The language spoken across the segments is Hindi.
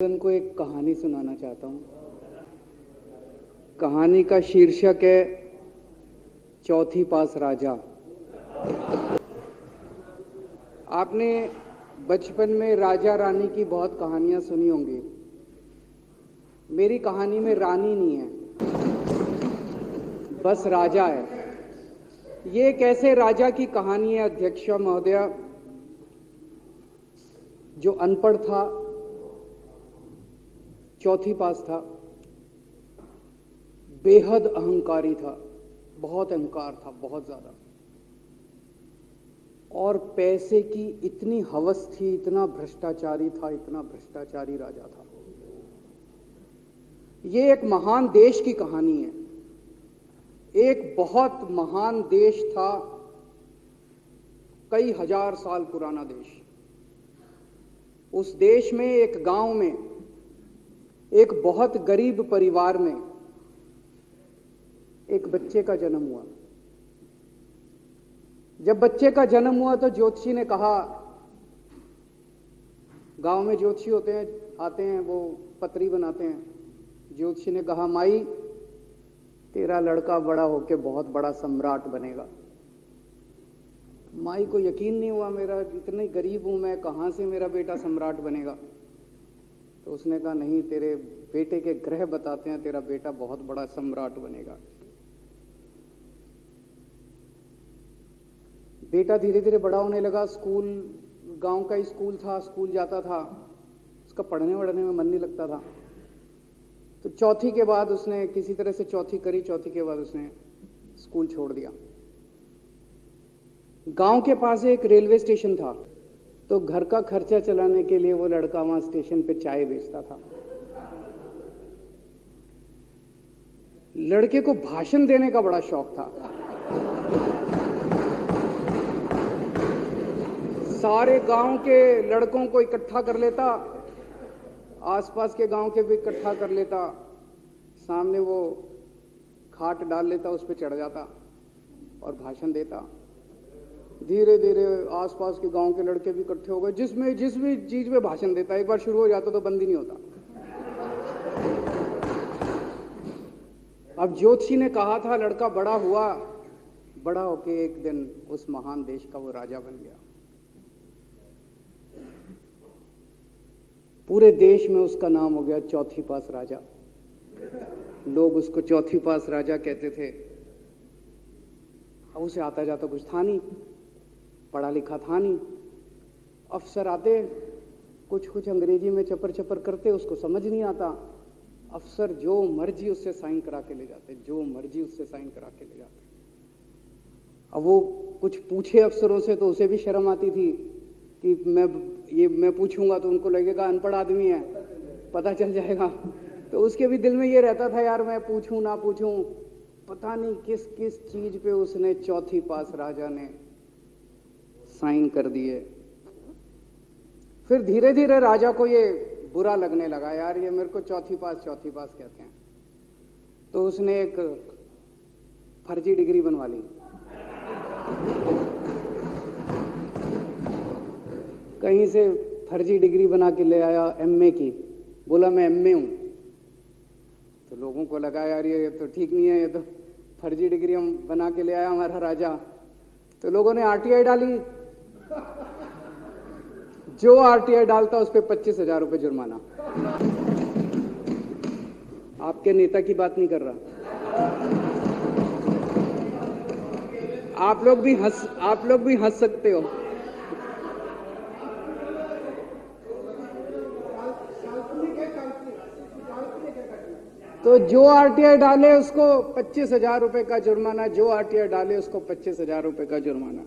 को एक कहानी सुनाना चाहता हूँ। कहानी का शीर्षक है चौथी पास राजा। आपने बचपन में राजा रानी की बहुत कहानियां सुनी होंगी। मेरी कहानी में रानी नहीं है, बस राजा है। ये कैसे राजा की कहानी है अध्यक्ष महोदया, जो अनपढ़ था, चौथी पास था, बेहद अहंकारी था, बहुत अहंकार था, बहुत ज्यादा, और पैसे की इतनी हवस थी, इतना भ्रष्टाचारी था, इतना भ्रष्टाचारी राजा था। ये एक महान देश की कहानी है। एक बहुत महान देश था, कई हजार साल पुराना देश। उस देश में एक गांव में एक बहुत गरीब परिवार में एक बच्चे का जन्म हुआ। जब बच्चे का जन्म हुआ तो ज्योतिषी ने कहा, गांव में ज्योतिषी होते हैं, आते हैं, वो पत्री बनाते हैं। ज्योतिषी ने कहा, माई तेरा लड़का बड़ा होके बहुत बड़ा सम्राट बनेगा। माई को यकीन नहीं हुआ, मेरा इतने गरीब हूं मैं, कहां से मेरा बेटा सम्राट बनेगा। तो उसने कहा, नहीं, तेरे बेटे के ग्रह बताते हैं तेरा बेटा बहुत बड़ा सम्राट बनेगा। बेटा धीरे धीरे बड़ा होने लगा। स्कूल, गांव का ही स्कूल था, स्कूल जाता था। उसका पढ़ने वढ़ने में मन नहीं लगता था। तो चौथी के बाद उसने किसी तरह से चौथी करी। चौथी के बाद उसने स्कूल छोड़ दिया। गांव के पास एक रेलवे स्टेशन था, तो घर का खर्चा चलाने के लिए वो लड़का वहां स्टेशन पे चाय बेचता था। लड़के को भाषण देने का बड़ा शौक था। सारे गांव के लड़कों को इकट्ठा कर लेता, आसपास के गांव के भी इकट्ठा कर लेता, सामने वो खाट डाल लेता, उस पर चढ़ जाता और भाषण देता। धीरे धीरे आसपास के गांव के लड़के भी इकट्ठे हो गए। जिस भी चीज में भाषण देता, एक बार शुरू हो जाता तो बंद ही नहीं होता। अब ज्योतिषी ने कहा था, लड़का बड़ा हुआ, बड़ा होके एक दिन उस महान देश का वो राजा बन गया। पूरे देश में उसका नाम हो गया चौथी पास राजा। लोग उसको चौथी पास राजा कहते थे। अब उसे आता जाता कुछ था नहीं, पढ़ा लिखा था नहीं। अफसर आते, कुछ कुछ अंग्रेजी में चपर चपर करते, उसको समझ नहीं आता। अफसर जो मर्जी उससे साइन करा के ले जाते, जो मर्जी उससे साइन करा के ले जाते। अब वो कुछ पूछे अफसरों से तो उसे भी शर्म आती थी कि मैं पूछूंगा तो उनको लगेगा अनपढ़ आदमी है, पता चल जाएगा। तो उसके भी दिल में ये रहता था, यार मैं पूछूं ना पूछूं। पता नहीं किस किस चीज पे उसने चौथी पास राजा ने साइन कर दिए। फिर धीरे धीरे राजा को ये बुरा लगने लगा, यार ये मेरे को चौथी पास कहते हैं। तो उसने एक फर्जी डिग्री बनवा ली। कहीं से फर्जी डिग्री बना के ले आया, एमए की। बोला मैं एमए हूं। तो लोगों को लगा, यार ये तो ठीक नहीं है, ये तो फर्जी डिग्री हम बना के ले आया हमारा राजा। तो लोगों ने आरटीआई डाली। जो आरटीआई डालता उस पर 25,000 रुपये जुर्माना। आपके नेता की बात नहीं कर रहा। आप लोग भी हंस सकते हो। तो जो आरटीआई डाले उसको 25,000 रुपए का जुर्माना, जो आरटीआई डाले उसको 25,000 रुपए का जुर्माना।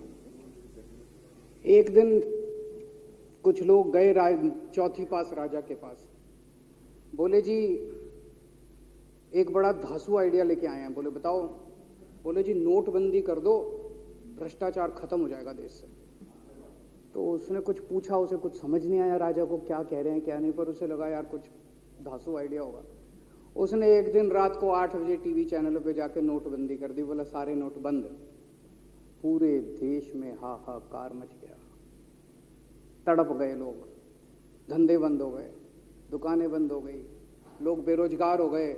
एक दिन कुछ लोग गए चौथी पास राजा के पास। बोले, जी एक बड़ा धांसू आइडिया लेके आए हैं। बोले बताओ। बोले, जी नोटबंदी कर दो, भ्रष्टाचार खत्म हो जाएगा देश से। तो उसने कुछ पूछा, उसे कुछ समझ नहीं आया राजा को क्या कह रहे हैं क्या नहीं, पर उसे लगा यार कुछ धांसू आइडिया होगा। उसने एक दिन रात को 8 बजे टीवी चैनलों पे जाके नोटबंदी कर दी। बोला सारे नोट बंद। पूरे देश में हाहाकार मच गया, तड़प गए लोग, धंधे बंद हो गए। दुकानें बंद हो गई, लोग बेरोजगार हो गए,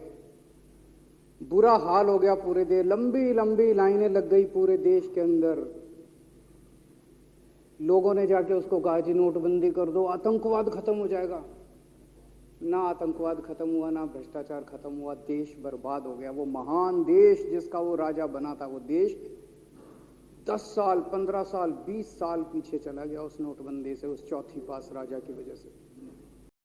बुरा हाल हो गया पूरे देश, लंबी लंबी लाइनें लग गई पूरे देश के अंदर। लोगों ने जाके उसको कहा जी नोटबंदी कर दो, आतंकवाद खत्म हो जाएगा। ना आतंकवाद खत्म हुआ, ना भ्रष्टाचार खत्म हुआ, देश बर्बाद हो गया। वो महान देश जिसका वो राजा बना था, वो देश 10 साल, 15 साल, 20 साल पीछे चला गया उस नोटबंदी से, उस चौथी पास राजा की वजह से।